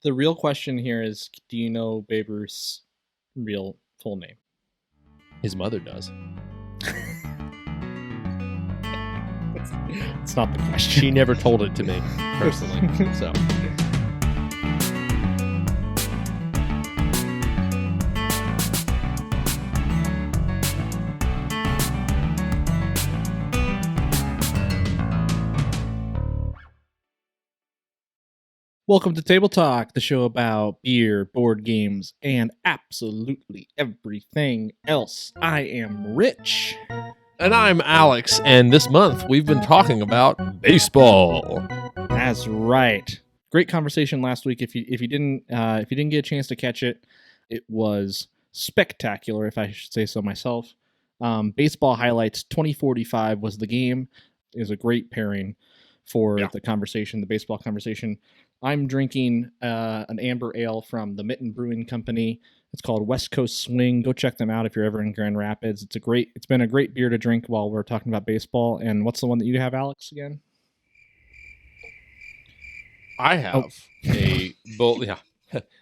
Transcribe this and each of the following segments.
The real question here is, do you know Babe Ruth's real full name? His mother does. It's not the question. She never told it to me personally. So. Welcome to Table Talk, the show about beer, board games, and absolutely everything else. I am Rich. And I'm Alex, and this month we've been talking about baseball. That's right. Great conversation last week. If you didn't get a chance to catch it, it was spectacular, if I should say so myself. Baseball Highlights 2045 was the game. It was a great pairing for the conversation, the baseball conversation. I'm drinking an amber ale from the Mitten Brewing Company. It's called West Coast Swing. Go check them out if you're ever in Grand Rapids. It's been a great beer to drink while we're talking about baseball. And what's the one that you have, Alex, again? I have a bowl. Yeah,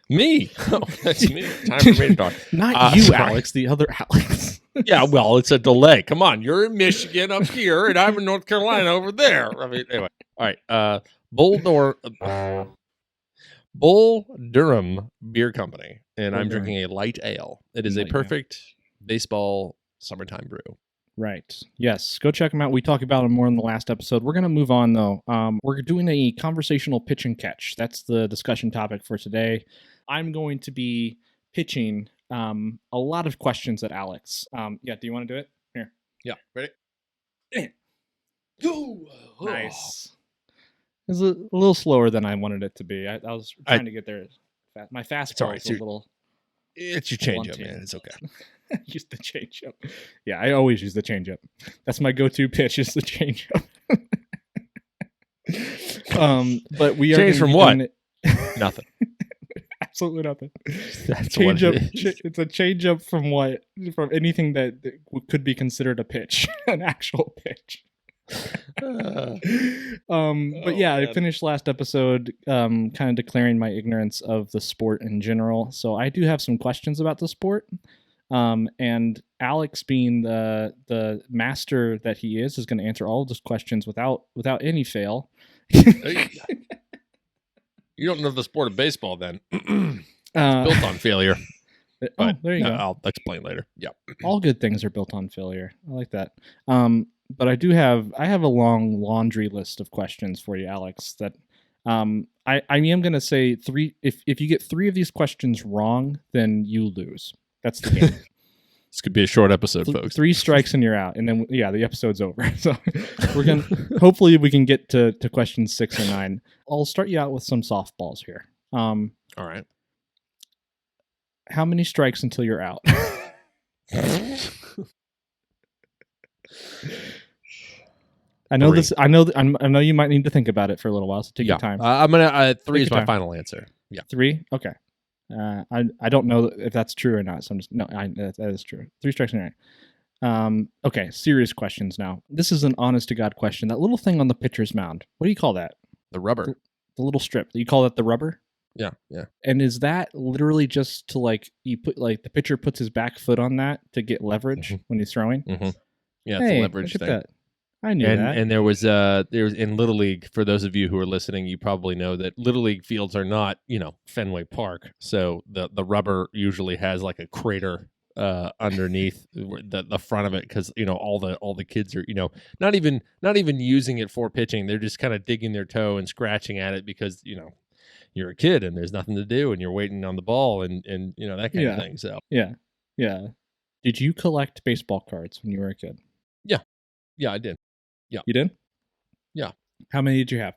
me. Oh, that's me. Time for me to talk. Not you, sorry. Alex. The other Alex. Yeah, well, it's a delay. Come on, you're in Michigan up here, and I'm in North Carolina over there. I mean, anyway. All right. Bull Durham Beer Company, and I'm drinking a light ale. It is a perfect baseball summertime brew. Right. Yes. Go check them out. We talked about them more in the last episode. We're going to move on, though. We're doing a conversational pitch and catch. That's the discussion topic for today. I'm going to be pitching a lot of questions at Alex. Do you want to do it? Here. Yeah. Ready? Nice. It was a little slower than I wanted it to be. I was trying to get there. My fastball is a little... It's your changeup, man. It's okay. Use the changeup. Yeah, I always use the changeup. That's my go-to pitch, is the changeup. But we are change from what? Nothing. Absolutely nothing. That's changeup. What it is. It's a changeup from what? From anything that could be considered a pitch, an actual pitch. But yeah, I finished last episode kind of declaring my ignorance of the sport in general. So I do have some questions about the sport. And Alex, being the master that he is going to answer all of those questions without any fail. You don't know the sport of baseball, then. It's built on failure. There you go. I'll explain later. Yeah. All good things are built on failure. I like that. But I have a long laundry list of questions for you, Alex, that I am going to say three. If you get three of these questions wrong, then you lose. That's the game. This could be a short episode, folks. 3 strikes and you're out. And then, the episode's over. So we're going to, hopefully we can get to questions 6 and 9. I'll start you out with some softballs here. All right. How many strikes until you're out? I know 3. this. I know you might need to think about it for a little while. So take your time. I'm gonna 3 is my final answer. Yeah, 3. Okay. I don't know if that's true or not. So I'm just that is true. 3 strikes and you're out. Okay. Serious questions now. This is an honest to God question. That little thing on the pitcher's mound. What do you call that? The rubber. The little strip. You call that the rubber? Yeah. And is that literally just to you put the pitcher puts his back foot on that to get leverage when he's throwing? Mm-hmm. Yeah, it's a leverage thing. That. I knew that. And there was in Little League, for those of you who are listening, you probably know that Little League fields are not, Fenway Park. So the rubber usually has like a crater underneath the front of it, because all the kids are not even using it for pitching. They're just kind of digging their toe and scratching at it because you're a kid and there's nothing to do and you're waiting on the ball and that kind of thing. So yeah. Did you collect baseball cards when you were a kid? Yeah, I did. Yeah. You did? Yeah. How many did you have?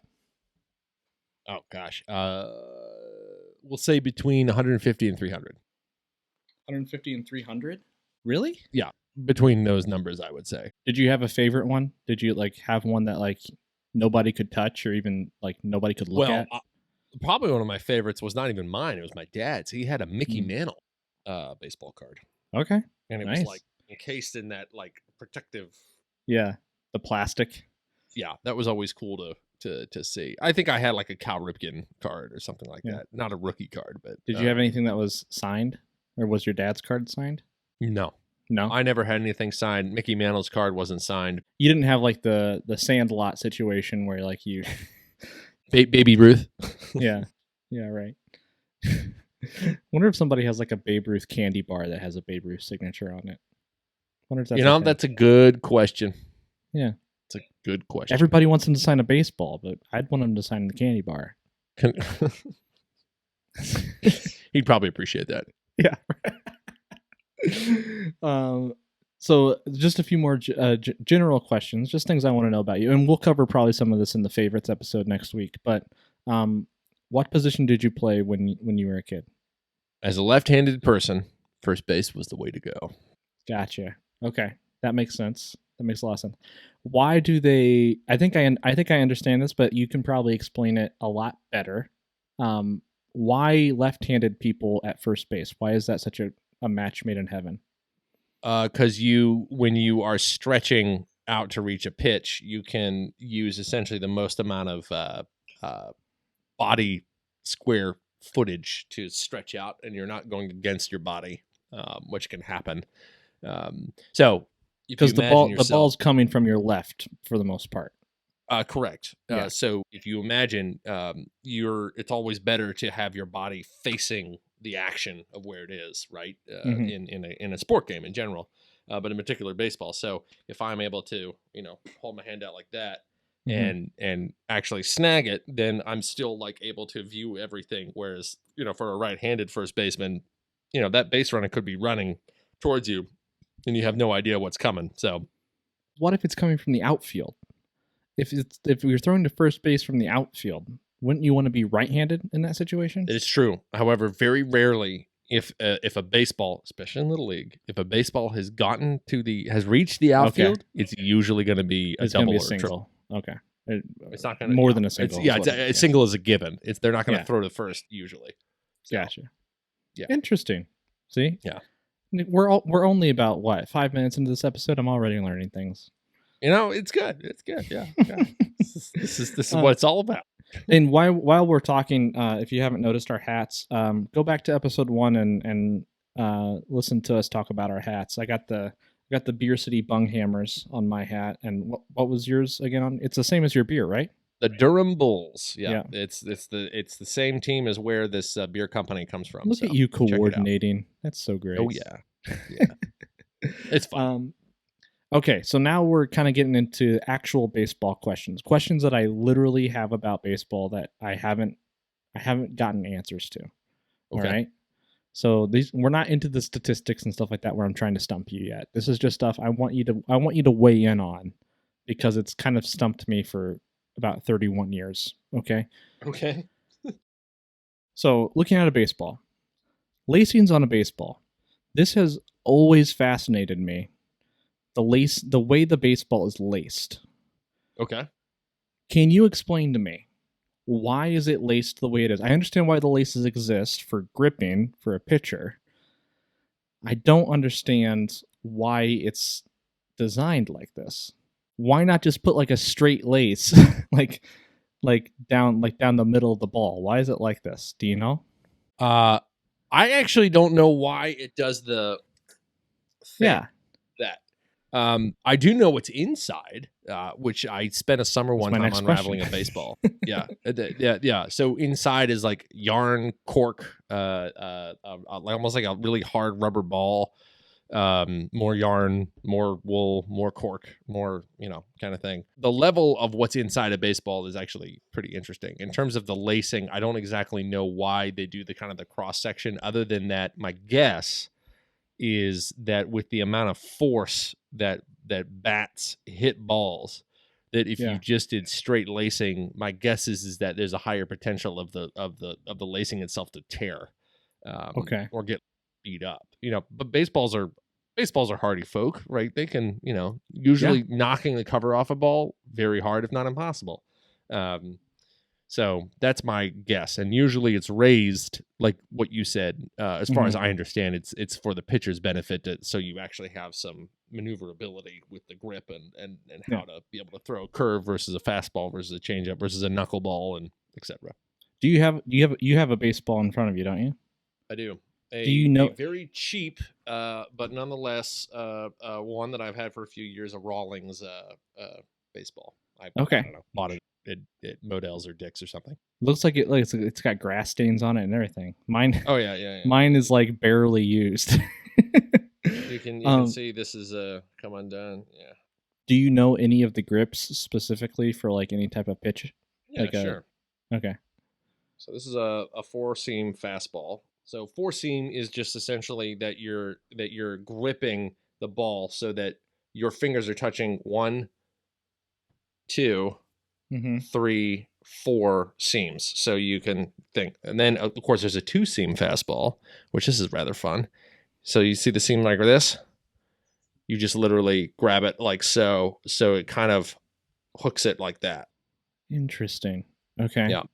Oh gosh. We'll say between 150 and 300. 150 and 300? Really? Yeah. Between those numbers, I would say. Did you have a favorite one? Did you have one that nobody could touch or even nobody could look at? Probably one of my favorites was not even mine. It was my dad's. He had a Mickey Mantle baseball card. Okay. And it was encased in that protective. Yeah. The plastic. Yeah. That was always cool to see. I think I had like a Cal Ripken card or something like Yeah. that. Not a rookie card, but Did you have anything that was signed, or was your dad's card signed? No. No, I never had anything signed. Mickey Mantle's card wasn't signed. you didn't have like the Sandlot situation where like you, Baby Ruth. yeah, right. Wonder if somebody has like a Babe Ruth candy bar that has a Babe Ruth signature on it. Wonder if that's a thing. That's a good question. Yeah. It's a good question. Everybody wants him to sign a baseball, but I'd want him to sign the candy bar. He'd probably appreciate that. Yeah. So just a few more general questions, just things I want to know about you, and we'll cover probably some of this in the favorites episode next week. But what position did you play when you were a kid? As a left-handed person, first base was the way to go. Gotcha. Okay, that makes sense. That makes a lot of sense. Why do they? I think I understand this, but you can probably explain it a lot better. Why left-handed people at first base? Why is that such a match made in heaven? Because when you are stretching out to reach a pitch, you can use essentially the most amount of body square footage to stretch out, and you're not going against your body, which can happen. So because the ball's coming from your left for the most part. Correct. Yeah. So if you imagine, it's always better to have your body facing the action of where it is, right? In a sport game in general, but in particular baseball. So if I'm able to, hold my hand out like that and actually snag it, then I'm still like able to view everything. Whereas, for a right-handed first baseman, that base runner could be running towards you and you have no idea what's coming. So what if it's coming from the outfield? If you're throwing to first base from the outfield, wouldn't you want to be right-handed in that situation? It is true. However, very rarely, if a baseball, especially in Little League, if a baseball has reached the outfield, it's usually going to be a double or a single. Okay. It's not going to more than a single. A single is a given. They're not going to throw to first usually. So, gotcha. Yeah. Interesting. See? Yeah. We're only about 5 minutes into this episode. I'm already learning things. It's good. It's good. Yeah. This is what it's all about. And while we're talking, if you haven't noticed our hats, go back to episode 1 and listen to us talk about our hats. I got the Beer City Bung Hammers on my hat, and what was yours again? It's the same as your beer, right? The Durham Bulls. Yeah. It's the same team as where this beer company comes from. Look at you coordinating. That's so great. Oh yeah. It's fun. Okay, so now we're kind of getting into actual baseball questions that I literally have about baseball that I haven't gotten answers to. Okay. All right. So we're not into the statistics and stuff like that where I'm trying to stump you yet. This is just stuff I want you to weigh in on, because it's kind of stumped me for about 31 years. Okay. Okay. So looking at a baseball, lacings on a baseball. This has always fascinated me. The way the baseball is laced. Okay. Can you explain to me, why is it laced the way it is? I understand why the laces exist for gripping for a pitcher. I don't understand why it's designed like this. Why not just put like a straight lace like down the middle of the ball? Why is it like this? Do you know? I actually don't know why it does the thing. Yeah. That. I do know what's inside, which I spent a summer one time unraveling a basebore. Yeah. So inside is like yarn, cork, almost like a really hard rubber ball. More yarn, more wool, more cork, more, kind of thing. The level of what's inside a baseball is actually pretty interesting. In terms of the lacing, I don't exactly know why they do the kind of the cross section, other than that my guess is that with the amount of force that bats hit balls, that if you just did straight lacing, my guess is that there's a higher potential of the lacing itself to tear, or get beat up. But baseballs are hardy folk, right? They can, usually knocking the cover off a ball very hard, if not impossible. So that's my guess, and usually it's raised like what you said. As far as I understand, it's for the pitcher's benefit, so you actually have some maneuverability with the grip and Yeah. how to be able to throw a curve versus a fastball versus a changeup versus a knuckleball and etc. You have a baseball in front of you, don't you? I do. Do you A know? very cheap, but nonetheless, one that I've had for a few years, a Rawlings baseball. I Okay. don't know, bought it at Modell's or Dick's or something. Looks like it's got grass stains on it and everything. Mine Oh yeah. mine is like barely used. You can see this is come undone. Yeah. Do you know any of the grips specifically for like any type of pitch? Yeah, Like sure. Okay. So this is a 4-seam fastball. So 4-seam is just essentially that you're gripping the ball so that your fingers are touching 1, 2, Mm-hmm. 3, 4 seams. So you can think. And then of course there's a 2-seam fastball, which this is rather fun. So you see the seam like this? You just literally grab it like so. So it kind of hooks it like that. Interesting. Okay. Yeah.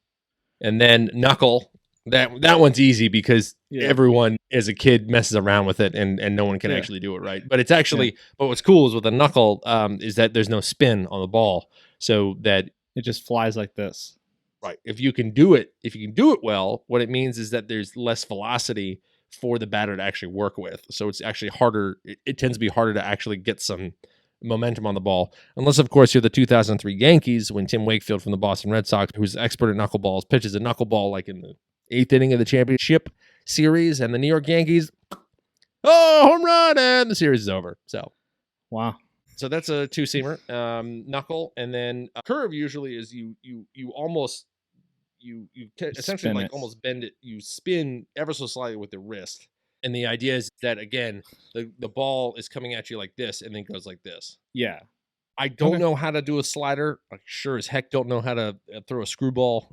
And then knuckle, that one's easy because everyone as a kid messes around with it and no one can actually do it right. But it's actually, but what's cool is with a knuckle is that there's no spin on the ball, so that it just flies like this. Right. If you can do it well, what it means is that there's less velocity for the batter to actually work with. So it's actually harder. It tends to be harder to actually get some momentum on the ball, unless of course you're the 2003 Yankees when Tim Wakefield from the Boston Red Sox, who's expert at knuckleballs, pitches a knuckleball like in the 8th inning of the championship series, and the New York Yankees, home run, and the series is over. So wow. So that's a 2-seamer, knuckle, and then a curve usually is you almost essentially like almost bend it, you spin ever so slightly with the wrist. And the idea is that, again, the ball is coming at you like this and then goes like this. Yeah. I don't know how to do a slider. I sure as heck don't know how to throw a screwball.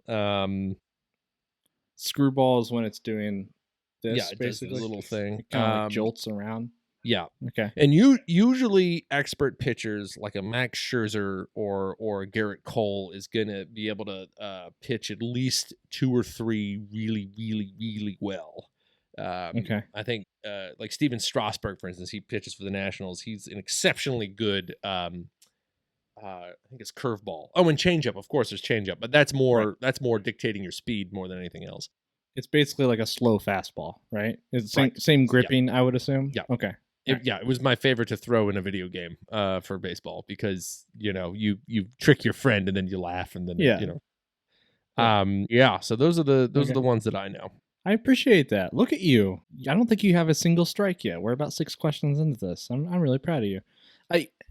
Screwball is when it's doing this, yeah, it basically. does this little thing. It kind of like jolts around. Yeah. Okay. And usually expert pitchers like a Max Scherzer or Garrett Cole is going to be able to pitch at least 2 or 3 really, really, really well. Okay. I think like Steven Strasburg, for instance, he pitches for the Nationals. He's an exceptionally good, I think it's curveball. Oh, and changeup. Of course, there's changeup, but that's more dictating your speed more than anything else. It's basically like a slow fastball, right? It's same gripping, I would assume. Yeah. Okay. It was my favorite to throw in a video game for baseball because you trick your friend and then you laugh and then so those are the ones that I know. I appreciate that. Look at you. I don't think you have a single strike yet. We're about 6 questions into this. I'm really proud of you.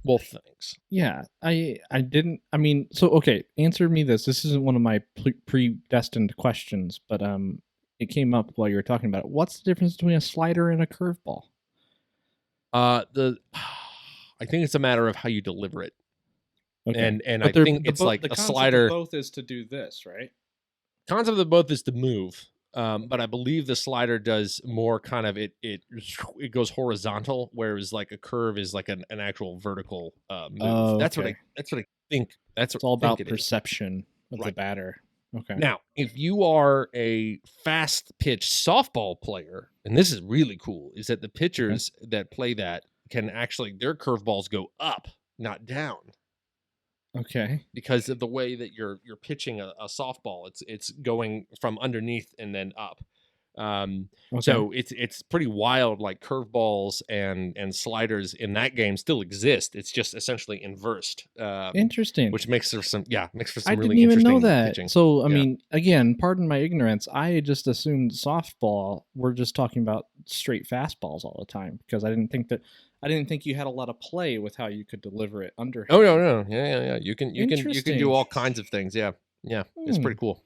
Well, thanks. Yeah, I didn't. I mean, so okay. Answer me this. This isn't one of my predestined questions, but it came up while you were talking about it. What's the difference between a slider and a curveball? I think it's a matter of how you deliver it. Okay. And I think it's like a slider. The concept of both is to do this, right? Concept of both is to move. But I believe the slider does more kind of it goes horizontal, whereas like a curve is like an actual vertical move. Oh, that's what I think. It's all about perception of the batter. Okay. Now, if you are a fast pitch softball player, and this is really cool, is that the pitchers that play that can actually their curveballs go up, not down. Okay. Because of the way that you're pitching a softball, it's going from underneath and then up. So it's pretty wild. Like curveballs and sliders in that game still exist. It's just essentially inversed. Interesting. Which makes for some really interesting. I didn't even know that. Pitching. So I mean, again, pardon my ignorance. I just assumed softball. We're just talking about straight fastballs all the time because I didn't think you had a lot of play with how you could deliver it underhand. Oh no, yeah. You can do all kinds of things. Yeah. It's pretty cool.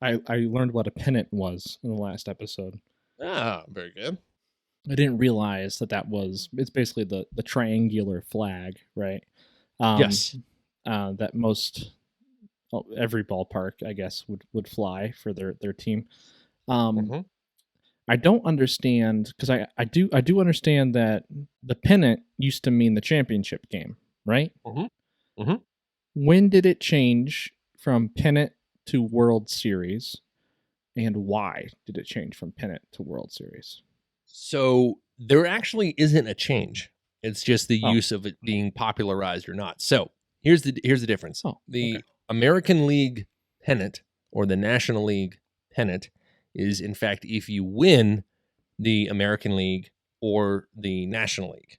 I learned what a pennant was in the last episode. Ah, very good. I didn't realize it's basically the triangular flag, right? Yes. That every ballpark, I guess, would fly for their team. I don't understand because I do understand that the pennant used to mean the championship game, right? When did it change from pennant to World Series, and why did it change from pennant to World Series? So there actually isn't a change. It's just the Oh. use of it being popularized or not. So here's the difference. Oh, The okay. American League pennant or the National League pennant is, in fact, if you win the American League or the National League,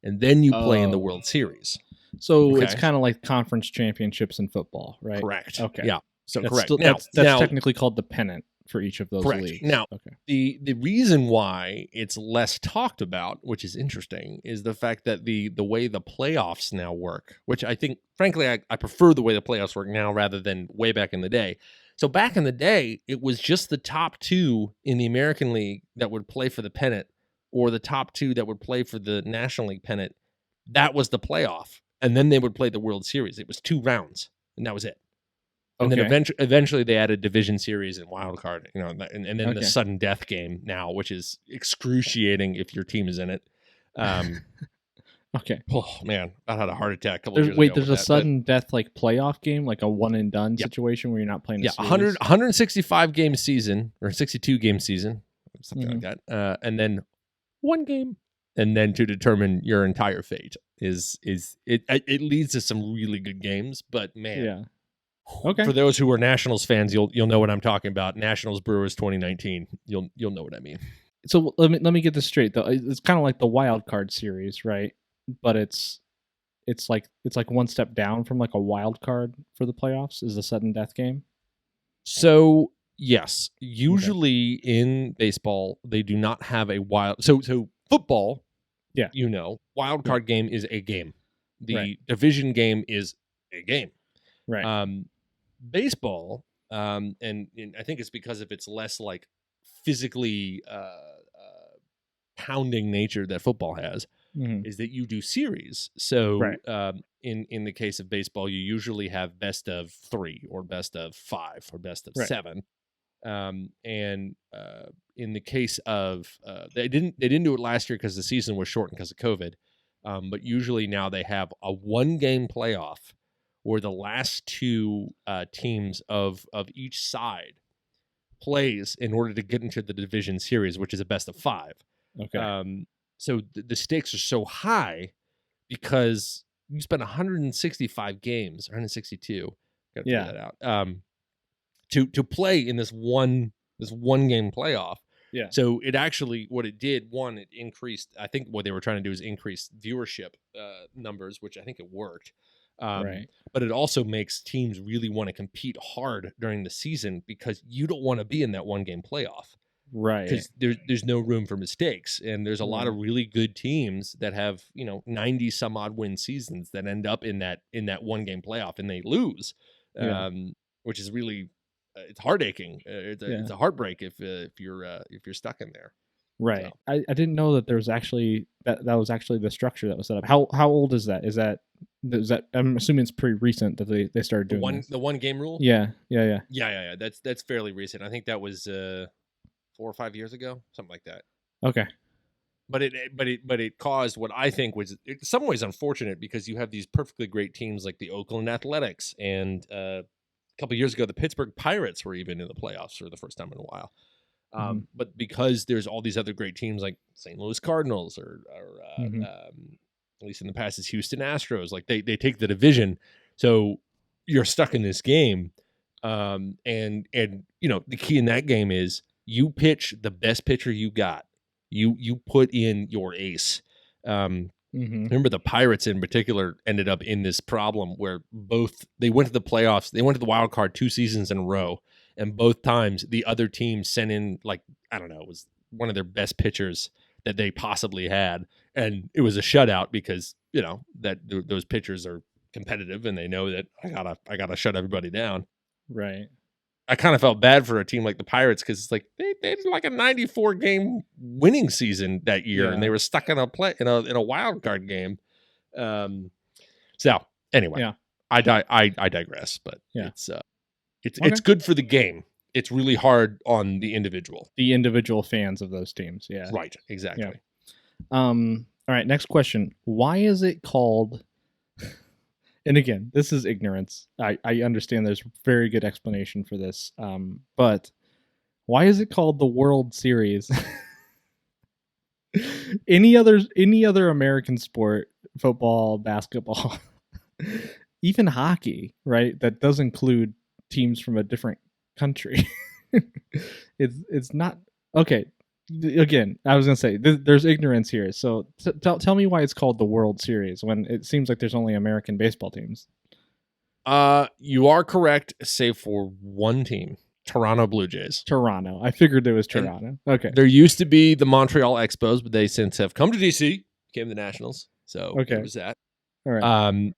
and then you play in the Oh. World Series. So it's Okay. kind of like conference championships in football, right? Correct. Okay. Yeah. So That's correct. still Now, that's technically called the pennant for each of those correct. leagues. Now, okay. the reason why it's less talked about, which is interesting, is the fact that the way the playoffs now work, which I think, frankly, I prefer the way the playoffs work now rather than way back in the day. So back in the day, it was just the top two in the American League that would play for the pennant, or the top two that would play for the National League pennant. That was the playoff, and then they would play the World Series. It was 2 rounds, and that was it. And then eventually they added division series and wild card, and then the sudden death game now, which is excruciating if your team is in it. Okay. Oh man, I had a heart attack a couple years ago. There's a sudden death like playoff game, like a one and done situation where you're not playing. 165 game season or 62 game season, something like that, and then one game, and then to determine your entire fate is it. It leads to some really good games, but man, yeah. Okay. For those who are Nationals fans, you'll know what I'm talking about. Nationals Brewers 2019. You'll know what I mean. So let me get this straight though. It's kind of like the wild card series, right? But it's like one step down from like a wild card for the playoffs is the sudden death game. So yes, usually in baseball they do not have a wild. So football, yeah, wild card game is a game. The division game is a game. Right. Baseball, and I think it's because of its less like physically pounding nature that football has, is that you do series. So in the case of baseball, you usually have best of 3 or best of 5 or best of 7. And in the case of they didn't do it last year because the season was shortened because of COVID. But usually now they have a 1-game playoff where the last 2 teams of each side plays in order to get into the division series, which is a best of 5. Okay. So the stakes are so high because you spend 165 games, 162. Got to figure that out. To play in this one game playoff. Yeah. So it actually, what it did, it increased. I think what they were trying to do is increase viewership numbers, which I think it worked. But it also makes teams really want to compete hard during the season because you don't want to be in that 1-game playoff. Right. Because there's no room for mistakes. And there's a lot of really good teams that have, 90 some odd win seasons that end up in that 1-game playoff and they lose, which is really, it's heartaching. It's a heartbreak if you're stuck in there. Right. So. I didn't know that there was actually that was actually the structure that was set up. How old is that? Is that I'm assuming it's pretty recent that they started doing the 1-game rule? Yeah. That's fairly recent. I think that was 4 or 5 years ago, something like that. Okay. But it caused what I think was in some ways unfortunate because you have these perfectly great teams like the Oakland Athletics and a couple of years ago the Pittsburgh Pirates were even in the playoffs for the first time in a while. But because there's all these other great teams like St. Louis Cardinals or at least in the past it's Houston Astros, like they take the division, so you're stuck in this game. And the key in that game is you pitch the best pitcher you got. You put in your ace. Remember the Pirates in particular ended up in this problem where they went to the playoffs, they went to the wild card 2 seasons in a row, and both times the other team sent in it was one of their best pitchers that they possibly had, and it was a shutout because that those pitchers are competitive and they know that I gotta shut everybody down. Right. I kind of felt bad for a team like the Pirates because it's like they did like a 94 game winning season that year, and they were stuck in a wild card game. So anyway, I digress, but it's good for the game. It's really hard on the individual fans of those teams. Yeah, right, exactly. Yeah. All right, next question. Why is it called? And again, this is ignorance. I understand there's very good explanation for this. But why is it called the World Series? any other American sport, football, basketball, even hockey, right? That does include teams from a different country. It's not okay. Again, I was gonna say there's ignorance here. So tell me why it's called the World Series when it seems like there's only American baseball teams. You are correct, save for one team, Toronto Blue Jays. Toronto. I figured it was Toronto. Okay. There used to be the Montreal Expos, but they since have come to DC, became the Nationals. So Okay. it was that. All right.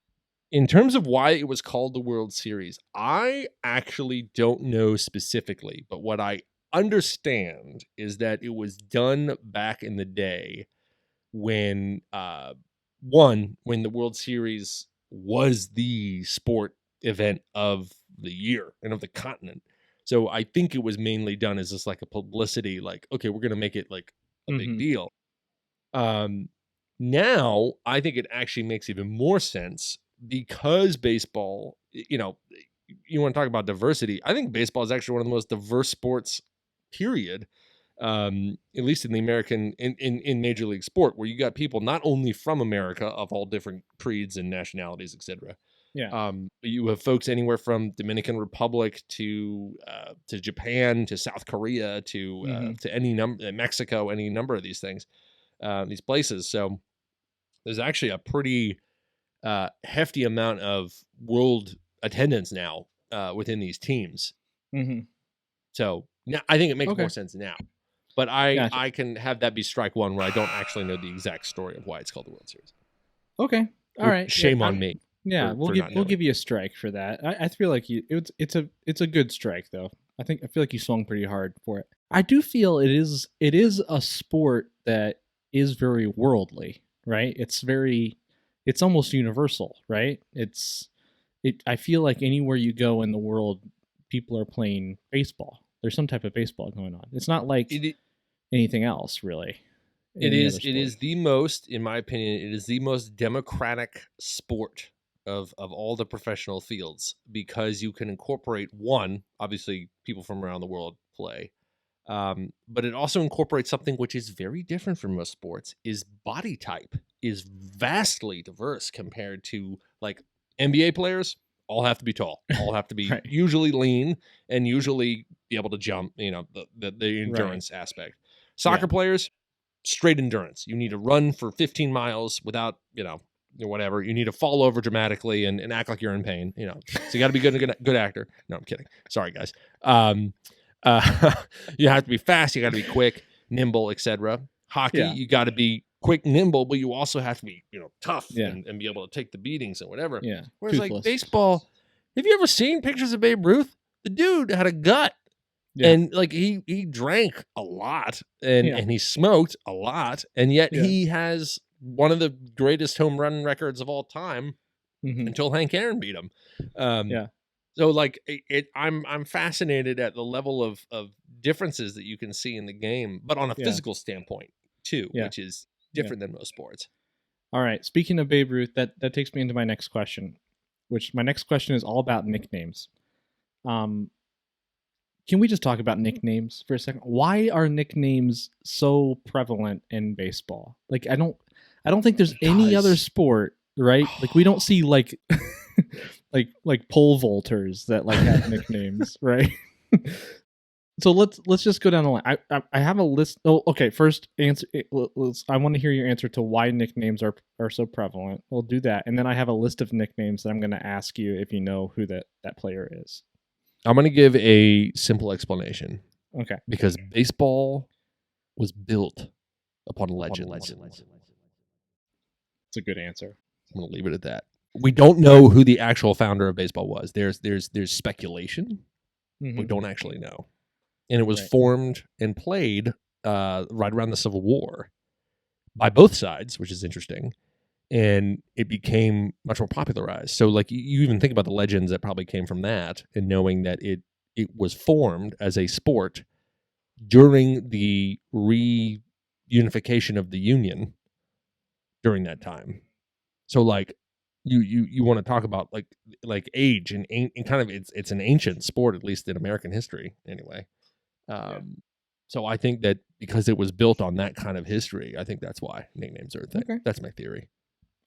In terms of why it was called the World Series, I actually don't know specifically, but what I understand is that it was done back in the day when when the World Series was the sport event of the year and of the continent. So I think it was mainly done as just like a publicity, like, okay, we're gonna make it like a big deal. Now I think it actually makes even more sense because baseball, you want to talk about diversity. I think baseball is actually one of the most diverse sports, period. At least in the American in Major League sport, where you got people not only from America of all different creeds and nationalities, etc. Yeah. But you have folks anywhere from Dominican Republic to Japan to South Korea to any number, Mexico, any number of these things, these places. So there's actually a pretty hefty amount of world attendance now within these teams. So now I think it makes more sense now. But I can have that be strike one where I don't actually know the exact story of why it's called the World Series. Okay. All right. Shame on me. Yeah, we'll give you a strike for that. I feel like it's a good strike though. I feel like you swung pretty hard for it. I do feel it is a sport that is very worldly, right? It's almost universal, right? I feel like anywhere you go in the world, people are playing baseball. There's some type of baseball going on. It's not like anything else, really. It is the most, in my opinion, it is the most democratic sport of all the professional fields because you can incorporate one, obviously people from around the world play, but it also incorporates something which is very different from most sports. Is body type is vastly diverse compared to like NBA players. All have to be tall. All have to be right. Usually lean and usually be able to jump. The endurance aspect. Soccer players, straight endurance. You need to run for 15 miles without whatever. You need to fall over dramatically and act like you're in pain. So you got to be good actor. No, I'm kidding. Sorry, guys. You have to be fast. You got to be quick, nimble, etc. Hockey, you got to be quick, nimble, but you also have to be tough and be able to take the beatings and whatever. Yeah. Whereas like baseball, have you ever seen pictures of Babe Ruth? The dude had a gut. Yeah. And like he drank a lot and he smoked a lot, and yet he has one of the greatest home run records of all time until Hank Aaron beat him. So like I'm fascinated at the level of differences that you can see in the game, but on a physical standpoint too, which is different than most sports. All right. Speaking of Babe Ruth, that takes me into my next question, which my next question is all about nicknames. Can we just talk about nicknames for a second? Why are nicknames so prevalent in baseball? Like I don't think there's any other sport, right? Like we don't see like like pole vaulters that like have nicknames, right? So let's just go down the line. I have a list. Oh, okay. First answer. I want to hear your answer to why nicknames are so prevalent. We'll do that, and then I have a list of nicknames that I'm going to ask you if you know who that player is. I'm going to give a simple explanation. Okay. Because baseball was built upon legends. It's a good answer. I'm going to leave it at that. We don't know who the actual founder of baseball was. There's speculation. We don't actually know. And it was formed and played right around the Civil War by both sides, which is interesting. And it became much more popularized. So like you even think about the legends that probably came from that, and knowing that it was formed as a sport during the reunification of the Union during that time. So like you want to talk about like age and kind of it's an ancient sport, at least in American history anyway. So I think that because it was built on that kind of history, I think that's why nicknames are a thing. Okay. That's my theory.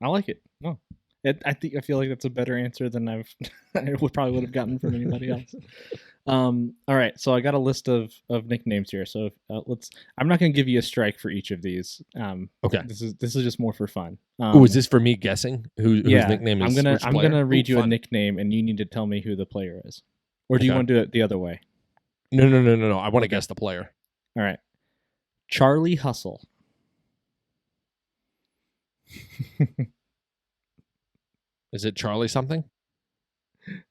I like it. No, I feel like that's a better answer than I would have gotten from anybody else. All right, so I got a list of nicknames here. So let's. I'm not going to give you a strike for each of these. Okay. This is just more for fun. Is this for me guessing whose nickname is? I'm gonna read you fun. a nickname, and you need to tell me who the player is, or do you want to do it the other way? No. I want to guess the player. All right, Charlie Hustle. Is it Charlie something?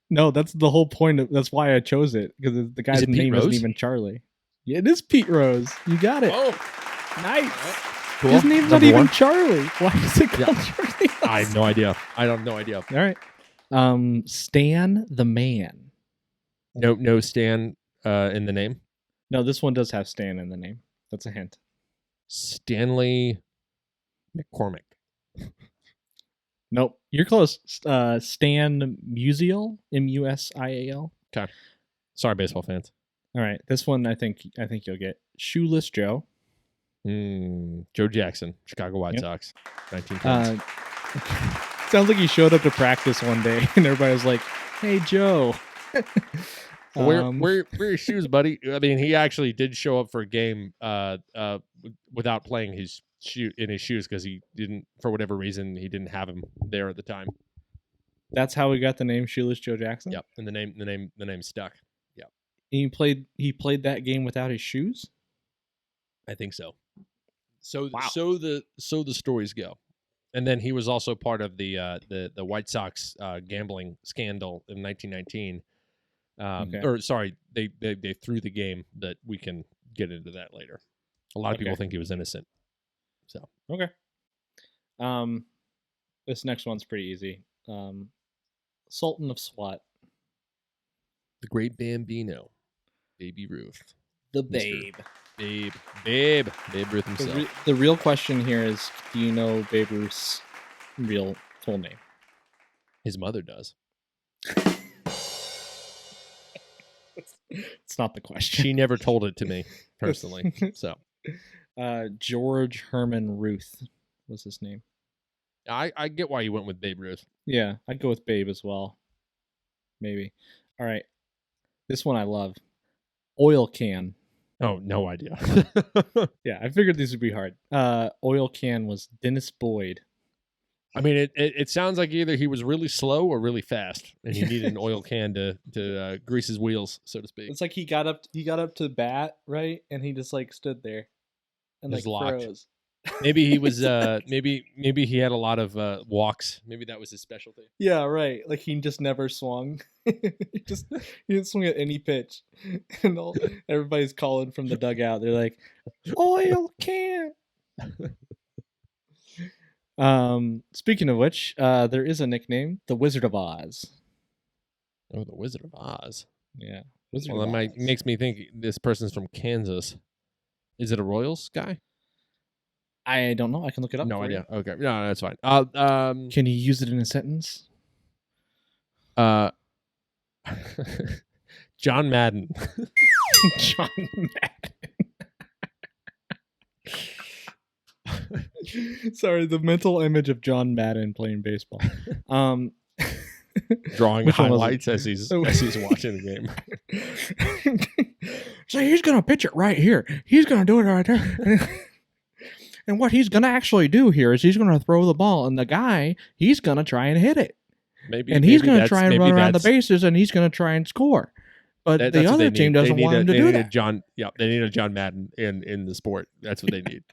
No, that's the whole point. That's why I chose it, because the guy's name isn't even Charlie. Yeah, it is Pete Rose. You got it. Oh, nice. Cool. His name's not even Charlie. Why is it called Charlie Hustle? I have no idea. I have no idea. All right. Stan the Man. No Stan in the name? No, this one does have Stan in the name. That's a hint. Stanley McCormick. Nope. You're close. Stan Musial. Musial. Okay. Sorry, baseball fans. All right. This one I think you'll get. Shoeless Joe. Joe Jackson, Chicago White Sox, 1910s. Sounds like he showed up to practice one day and everybody was like, "Hey, Joe." Where are your shoes, buddy? I mean, he actually did show up for a game without playing his shoes because he didn't, for whatever reason, he didn't have him there at the time. That's how we got the name Shoeless Joe Jackson. Yep, and the name stuck. Yep. And he played that game without his shoes? I think so. So wow. so the stories go. And then he was also part of the White Sox gambling scandal in 1919. Or sorry, they threw the game, that we can get into that later. A lot of people think he was innocent. So okay. This next one's pretty easy. Sultan of SWAT. The Great Bambino, Baby Ruth. The Babe. Babe Ruth himself. The real question here is, do you know Babe Ruth's real full name? His mother does. It's not the question. She never told it to me personally. So, George Herman Ruth was his name. I get why you went with Babe Ruth. Yeah, I'd go with Babe as well. Maybe. All right. This one I love. Oil Can. Oh, no idea. Yeah, I figured these would be hard. Oil Can was Dennis Boyd. I mean, it sounds like either he was really slow or really fast, and he needed an oil can to grease his wheels, so to speak. It's like he got up to bat, right, and he just like stood there and like froze. Maybe he was maybe he had a lot of walks. Maybe that was his specialty. Yeah, right. Like he just never swung. he didn't swing at any pitch, and everybody's calling from the dugout. They're like, "Oil can." Speaking of which, there is a nickname, the Wizard of Oz. Oh, the Wizard of Oz. Yeah. That makes me think this person's from Kansas. Is it a Royals guy? I don't know. I can look it up. No idea. Okay. No, that's fine. Can you use it in a sentence? John Madden. John Madden. Sorry, the mental image of John Madden playing baseball. Drawing highlights as he's watching the game. So he's gonna pitch it right here. He's gonna do it right there. And what he's gonna actually do here is he's gonna throw the ball, and the guy, he's gonna try and hit it. He's gonna try and run around the bases, and he's gonna try and score. But the other team doesn't want him to do that. They need a John Madden in the sport. That's what they need.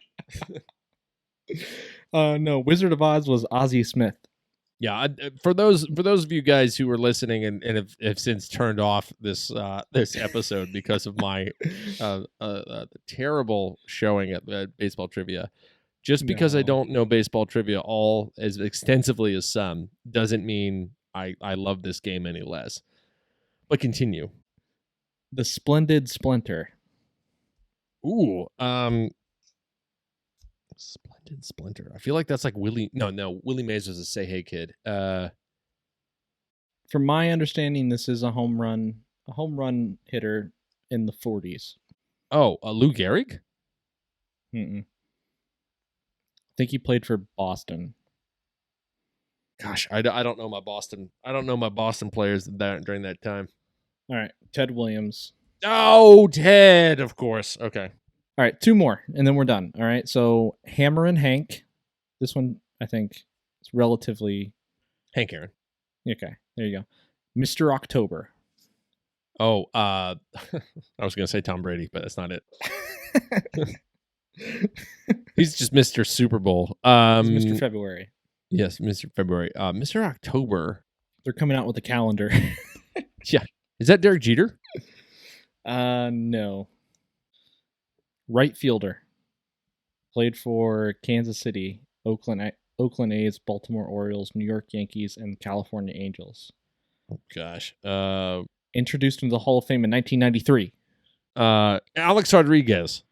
No, Wizard of Oz was Ozzie Smith. Yeah, for those of you guys who were listening and have since turned off this episode because of my terrible showing at baseball trivia, just because I don't know baseball trivia all as extensively as some doesn't mean I love this game any less. But continue. The Splendid Splinter. Ooh, Splendid Splinter. I feel like that's like Willie. No. Willie Mays was a Say Hey Kid. From my understanding, this is a home run hitter in the 40s. Oh, Lou Gehrig? Mm-mm. I think he played for Boston. Gosh, I don't know my Boston. I don't know my Boston players during that time. All right, Ted Williams. Oh, Ted, of course. Okay. All right, 2 more, and then we're done. All right, so Hammer and Hank. This one, I think, is relatively... Hank Aaron. Okay, there you go. Mr. October. Oh, I was going to say Tom Brady, but that's not it. He's just Mr. Super Bowl. Mr. February. Yes, Mr. February. Mr. October. They're coming out with a calendar. Yeah. Is that Derek Jeter? No. Right fielder. Played for Kansas City, Oakland A's, Baltimore Orioles, New York Yankees, and California Angels. Oh, gosh. Introduced into the Hall of Fame in 1993. Alex Rodriguez.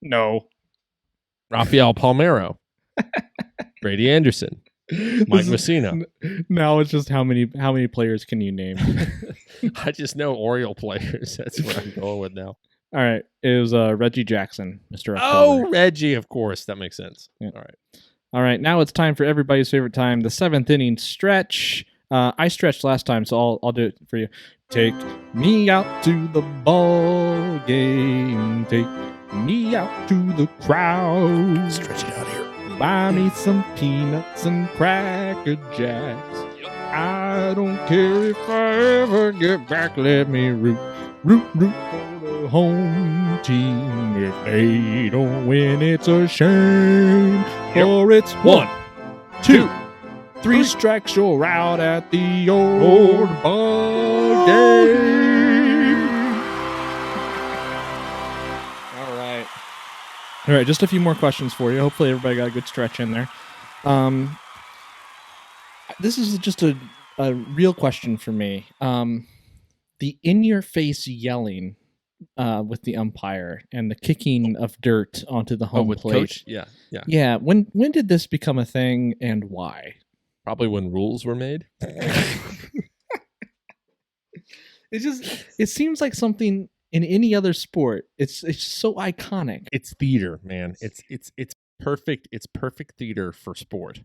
No. Rafael Palmeiro. Brady Anderson. Mike Messina. Now it's just how many players can you name? I just know Oriole players. That's what I'm going with now. All right. It was Reggie Jackson, Mr. October. Oh, Reggie, of course. That makes sense. Yeah. All right. All right. Now it's time for everybody's favorite time, the 7th inning stretch. I stretched last time, so I'll do it for you. Take me out to the ball game. Take me out to the crowd. Stretch it out here. Buy me some peanuts and Cracker Jacks. I don't care if I ever get back. Let me root for the home team. If they don't win, it's a shame. Or it's 1, 2, 3 strikes, you're out at the old ball game. All right, just a few more questions for you. Hopefully everybody got a good stretch in there. This is just a real question for me. The in-your-face yelling with the umpire and the kicking of dirt onto the home plate. Coach? Yeah. Yeah. When did this become a thing and why? Probably when rules were made. It seems like something in any other sport. It's so iconic. It's theater, man. It's perfect. It's perfect theater for sport.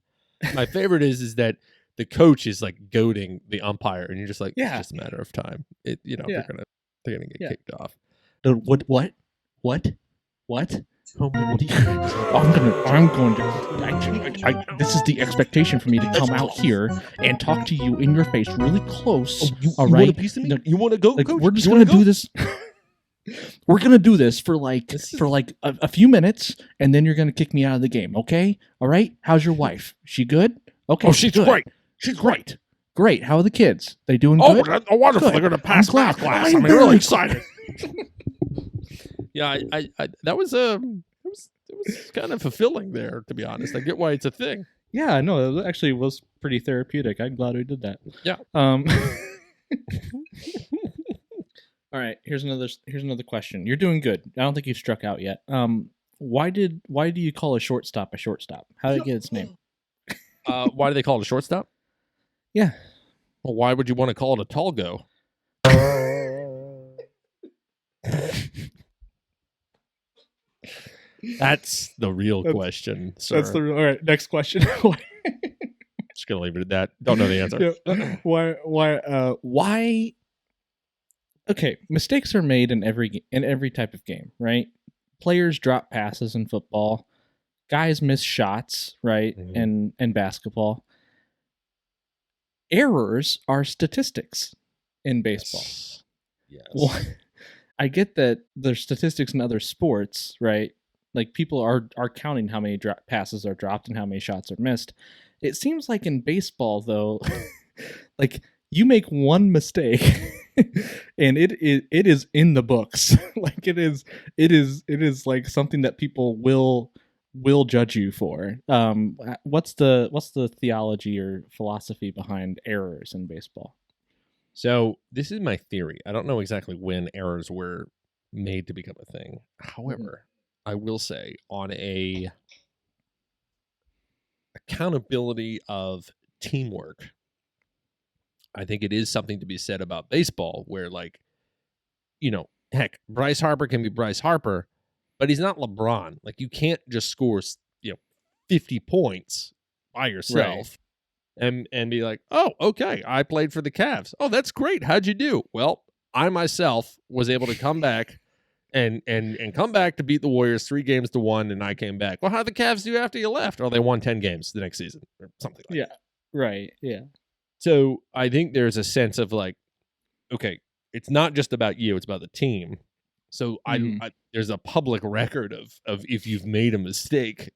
My favorite is that the coach is like goading the umpire, and you're just like, it's just a matter of time. They're gonna get kicked off. What? I'm going to. This is the expectation for me to come out here and talk to you in your face, really close. All right, want a piece of me? You want to go? Coach? We're just going to do this. We're going to do this for a few minutes, and then you're going to kick me out of the game. Okay? All right. How's your wife? She good? Okay. Oh, she's good. Great. She's great. Great. How are the kids? They doing good? Oh, wonderful. Good. They're going to pass math class. I'm really excited. Yeah, I that was it was kind of fulfilling there, to be honest. I get why it's a thing. Yeah, no, it actually was pretty therapeutic. I'm glad we did that. Yeah. All right, here's another question. You're doing good. I don't think you've struck out yet. Why do you call a shortstop a shortstop? How did it get its name? Why do they call it a shortstop? Yeah. Well, why would you want to call it a tall go? That's the real question, sir. That's all right. Next question. Just gonna leave it at that. Don't know the answer. Yeah. Why? Okay, mistakes are made in every type of game, right? Players drop passes in football. Guys miss shots, right? Mm-hmm. And basketball. Errors are statistics in baseball. Yes. Well, I get that there's statistics in other sports, right? Like people are counting how many passes are dropped and how many shots are missed. It seems like in baseball, though, like you make one mistake and it is in the books. Like it is like something that people will judge you for. What's the theology or philosophy behind errors in baseball? So this is my theory. I don't know exactly when errors were made to become a thing. However, I will say on a accountability of teamwork, I think it is something to be said about baseball where, like, heck, Bryce Harper can be Bryce Harper, but he's not LeBron. Like, you can't just score 50 points by yourself and be like, oh, okay, I played for the Cavs. Oh, that's great. How'd you do? Well, I myself was able to come back and come back to beat the Warriors 3-1, and I came back. Well, how'd the Cavs do after you left? Oh, they won 10 games the next season or something like that. Right. Yeah. So I think there's a sense of like, okay, it's not just about you, it's about the team. So I there's a public record of if you've made a mistake.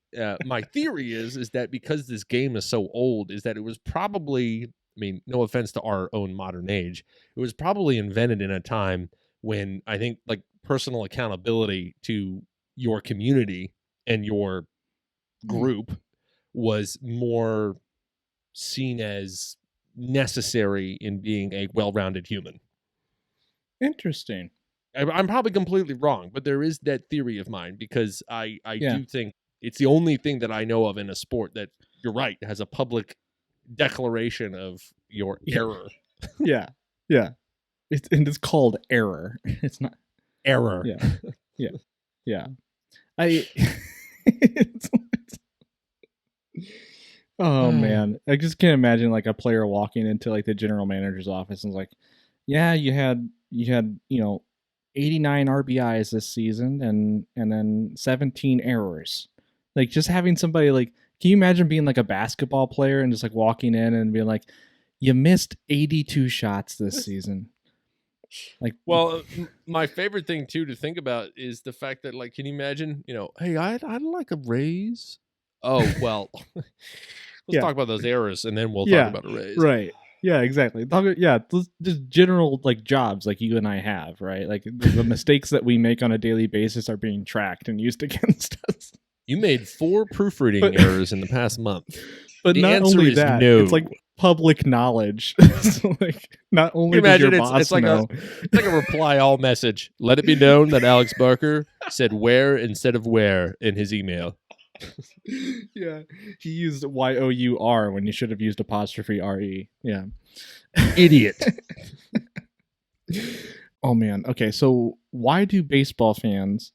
My theory is that because this game is so old, is that it was probably, I mean, no offense to our own modern age, it was probably invented in a time when I think like personal accountability to your community and your group was more seen as necessary in being a well-rounded human. Interesting. I'm probably completely wrong, but there is that theory of mine because I do think it's the only thing that I know of in a sport that, you're right, has a public declaration of your error. Yeah. It's called error. It's not Error. Yeah. Oh man, I just can't imagine like a player walking into like the general manager's office and like, yeah, you had 89 RBIs this season and then 17 errors. Like, just having somebody like, can you imagine being like a basketball player and just like walking in and being like, you missed 82 shots this season. Like, well, my favorite thing too to think about is the fact that, like, can you imagine, hey, I'd like a raise. Oh, well, let's talk about those errors and then we'll talk about a raise. Right. Yeah, exactly. Just general like jobs like you and I have, right? Like the mistakes that we make on a daily basis are being tracked and used against us. You made 4 proofreading errors in the past month. But not only that, it's like public knowledge. So like, not only does your boss it's like know. It's like a reply all message. Let it be known that Alex Barker said where instead of where in his email. Yeah, he used YOUR when you should have used apostrophe RE. Yeah. Idiot. Oh man. Okay, so how do baseball fans,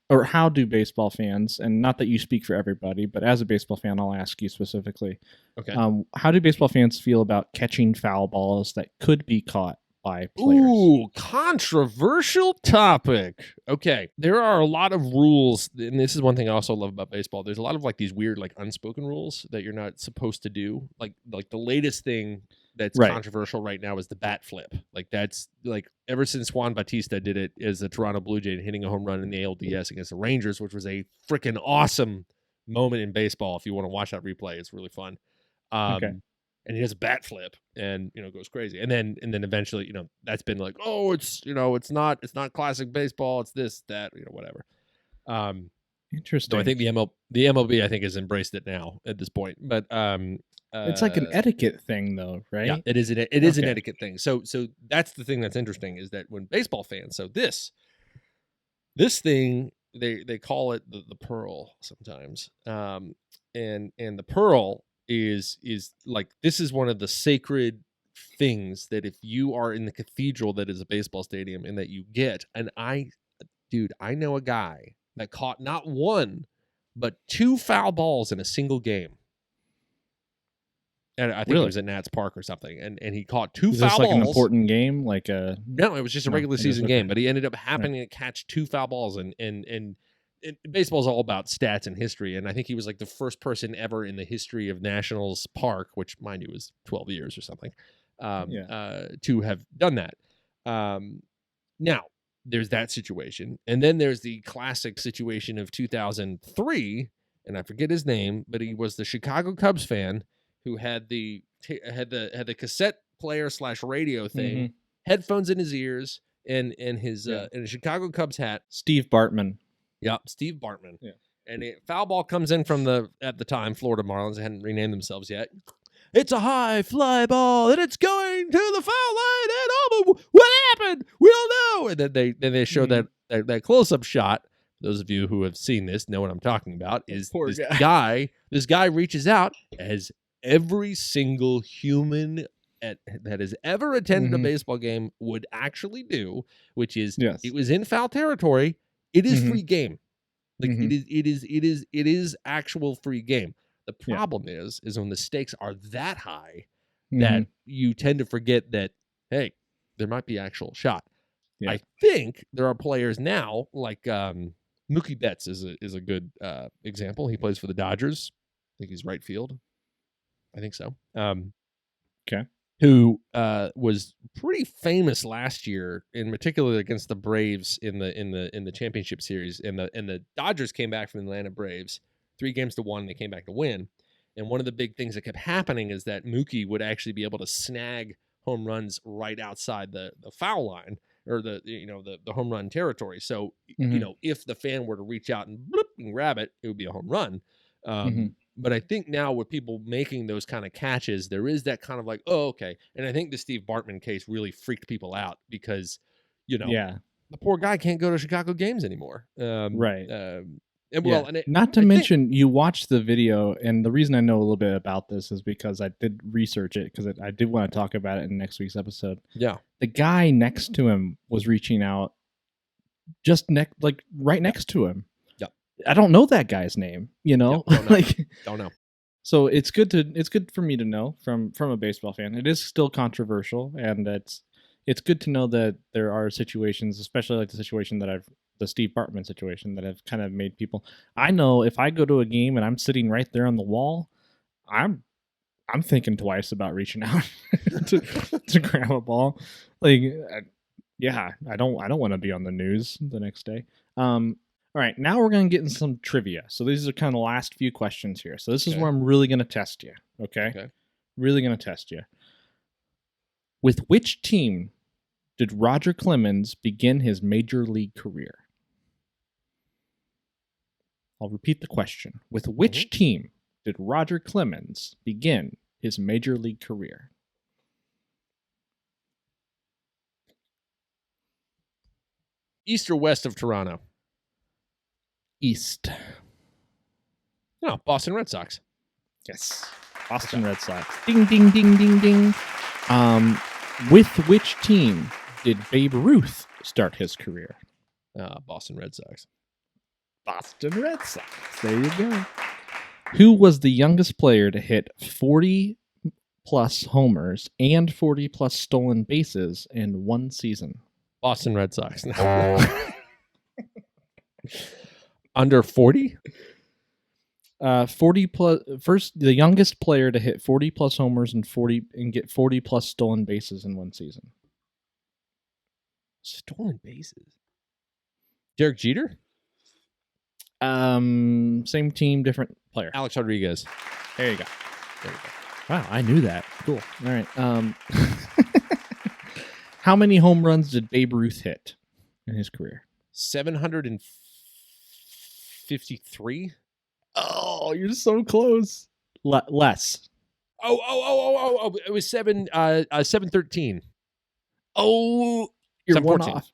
and not that you speak for everybody, but as a baseball fan, I'll ask you specifically. Okay. How do baseball fans feel about catching foul balls that could be caught by players? Ooh, controversial topic. Okay, there are a lot of rules, and this is one thing I also love about baseball. There's a lot of like these weird like unspoken rules that you're not supposed to do. Like the latest thing that's controversial right now is the bat flip. Like, that's like ever since Juan Bautista did it as a Toronto Blue Jay hitting a home run in the ALDS against the Rangers, which was a freaking awesome moment in baseball. If you want to watch that replay, it's really fun. Okay. And he does a bat flip and goes crazy. And then eventually, that's been like, oh, it's it's not classic baseball, it's this, that, whatever. Interesting. So I think the MLB I think has embraced it now at this point. But it's like an etiquette thing though, right? Yeah, it is an etiquette thing. So that's the thing that's interesting, is that when baseball fans, so this thing, they call it the pearl sometimes. And the pearl is like, this is one of the sacred things that if you are in the cathedral that is a baseball stadium and that you get, and I know a guy that caught not 1 but 2 foul balls in a single game. And I think it was at Nats Park or something, and he caught 2 foul balls. Is this like an important game? Like no, it was just a regular season game, but he ended up happening to catch 2 foul balls, and baseball is all about stats and history, and I think he was like the first person ever in the history of Nationals Park, which mind you was 12 years or something, to have done that. Now, there's that situation, and then there's the classic situation of 2003, and I forget his name, but he was the Chicago Cubs fan who had the cassette player / radio thing, headphones in his ears, and his in a Chicago Cubs hat. Steve Bartman. Yep, Steve Bartman. Yeah. And a foul ball comes in from at the time, Florida Marlins. They hadn't renamed themselves yet. It's a high fly ball, and it's going to the foul line, and what happened? We don't know. And then they show that close-up shot. Those of you who have seen this know what I'm talking about. Is this guy reaches out, as every single human that has ever attended a Mhm. baseball game would actually do, which is Yes. it was in foul territory. It is Mhm. free game. Like Mhm. it is actual free game. The Yeah. problem is when the stakes are that high that Mhm. you tend to forget that, hey, there might be actual shot. Yeah. I think there are players now like Mookie Betts is a good example. He plays for the Dodgers. I think he's right field. I think so. Okay. Who was pretty famous last year, in particular against the Braves in the championship series. And the Dodgers came back from the Atlanta Braves 3-1. They came back to win. And one of the big things that kept happening is that Mookie would actually be able to snag home runs right outside the foul line or the home run territory. So Mhm. if the fan were to reach out and bloop and grab it, it would be a home run. Mhm. But I think now with people making those kind of catches, there is that kind of like, oh, okay. And I think the Steve Bartman case really freaked people out because, Yeah. the poor guy can't go to Chicago games anymore. Right. And Yeah. well, and Not to I think, mention, you watched the video, and the reason I know a little bit about this is because I did research it because I did want to talk about it in next week's episode. yeah, The guy next to him was reaching out, just right next to him. Yeah. I don't know that guy's name. don't know. Like, Don't know. so it's good for me to know from a baseball fan. It is still controversial, and it's good to know that there are situations, especially like the Steve Bartman situation, that have kind of made people. I know if I go to a game and I'm sitting right there on the wall, I'm thinking twice about reaching out to grab a ball. Like, yeah, I don't want to be on the news the next day. All right, now we're going to get into some trivia. So these are kind of the last few questions here. So this is Okay. where I'm really going to test you. Okay. Really going to test you. With which team did Roger Clemens begin his major league career? I'll repeat the question. With which team did Roger Clemens begin his major league career? East or west of Toronto? East. No, Boston Red Sox. Yes. Boston Red Sox. Ding, ding, ding, ding, ding. With which team did Babe Ruth start his career? Boston Red Sox. Boston Red Sox. There you go. Who was the youngest player to hit 40 plus homers and 40 plus stolen bases in one season? Boston Red Sox. Under 40? 40 plus. First, the youngest player to hit 40 plus homers and get 40 plus stolen bases in one season. Stolen bases. Derek Jeter? Same team, different player. Alex Rodriguez. There you go. Wow, I knew that. Cool. All right. How many home runs did Babe Ruth hit in his career? 753. Oh, you're so close. Less. Oh! It was 713. Oh, you're 714. 1 off.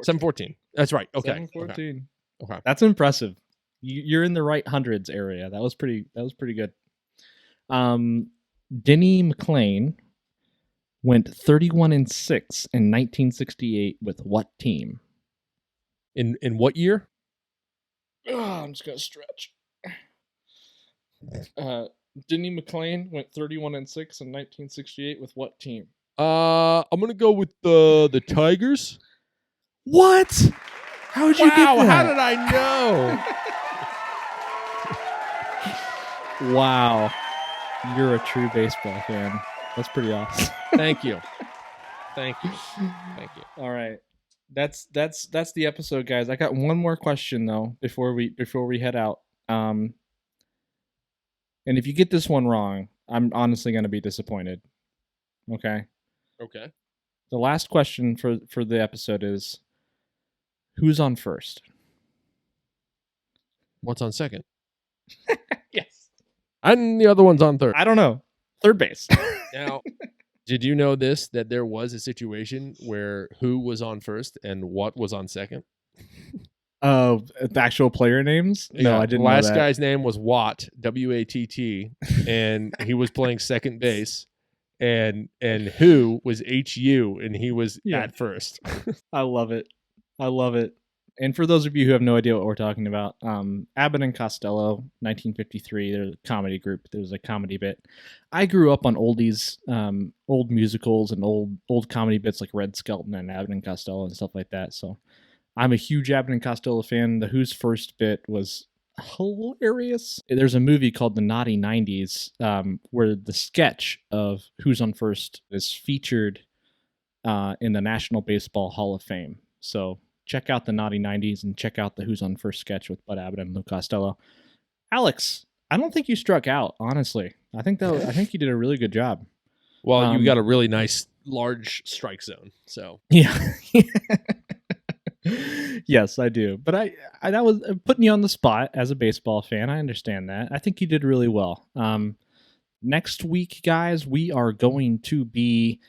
714. That's right. Okay. 714. Okay. That's impressive. You're in the right hundreds area. That was pretty good. Denny McLain went 31-6 in 1968 with what team? In what year? Oh, I'm just gonna stretch. Denny McLain went 31-6 in 1968 with what team? I'm gonna go with the Tigers. What? How would you get that? How did I know? Wow. You're a true baseball fan. That's pretty awesome. Thank you. All right. That's the episode, guys. I got one more question though before we head out. And if you get this one wrong, I'm honestly going to be disappointed. Okay? Okay. The last question for the episode is, who's on first? What's on second? Yes. And the other one's on third. I don't know. Third base. Now, did you know that there was a situation where who was on first and what was on second? The actual player names? No, Yeah, I didn't last know that. guy's name was Watt, W-A-T-T, and he was playing second base. and who was HU, and he was at first. I love it. And for those of you who have no idea what we're talking about, Abbott and Costello, 1953, they're a comedy group. There's a comedy bit. I grew up on oldies, old musicals and old comedy bits like Red Skelton and Abbott and Costello and stuff like that. So I'm a huge Abbott and Costello fan. The Who's first bit was hilarious. There's a movie called The Naughty 90s where the sketch of Who's on First is featured in the National Baseball Hall of Fame. So check out the Naughty 90s and check out the Who's on First sketch with Bud Abbott and Lou Costello. Alex, I don't think you struck out, honestly. I think you did a really good job. Well, you got a really nice large strike zone. So yeah. Yes, I do. But I that was putting you on the spot as a baseball fan. I understand that. I think you did really well. Next week, guys, we are going to be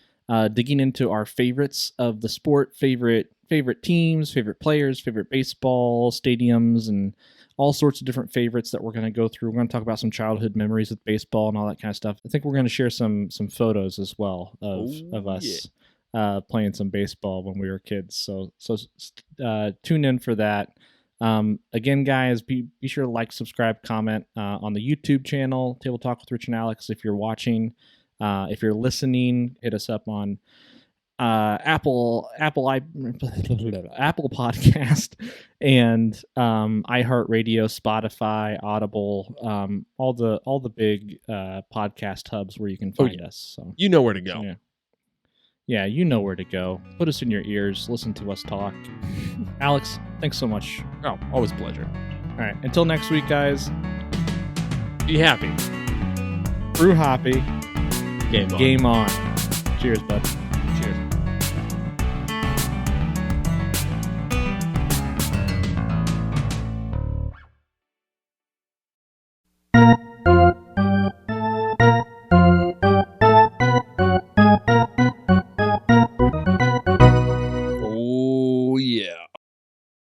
digging into our favorites of the sport, favorite teams, favorite players, favorite baseball stadiums, and all sorts of different favorites that we're going to go through. We're going to talk about some childhood memories with baseball and all that kind of stuff. I think we're going to share some photos as well of us playing some baseball when we were kids. So tune in for that. Again, guys, be sure to like, subscribe, comment on the YouTube channel, Table Talk with Rich and Alex. If you're watching, if you're listening, hit us up on Apple Podcast and iHeartRadio, Spotify, Audible, all the big podcast hubs where you can find us. So you know where to go. Yeah, you know where to go. Put us in your ears. Listen to us talk. Alex, thanks so much. Oh, always a pleasure. All right, until next week, guys. Be happy. Brew hoppy. Game on. Game on. Cheers, bud.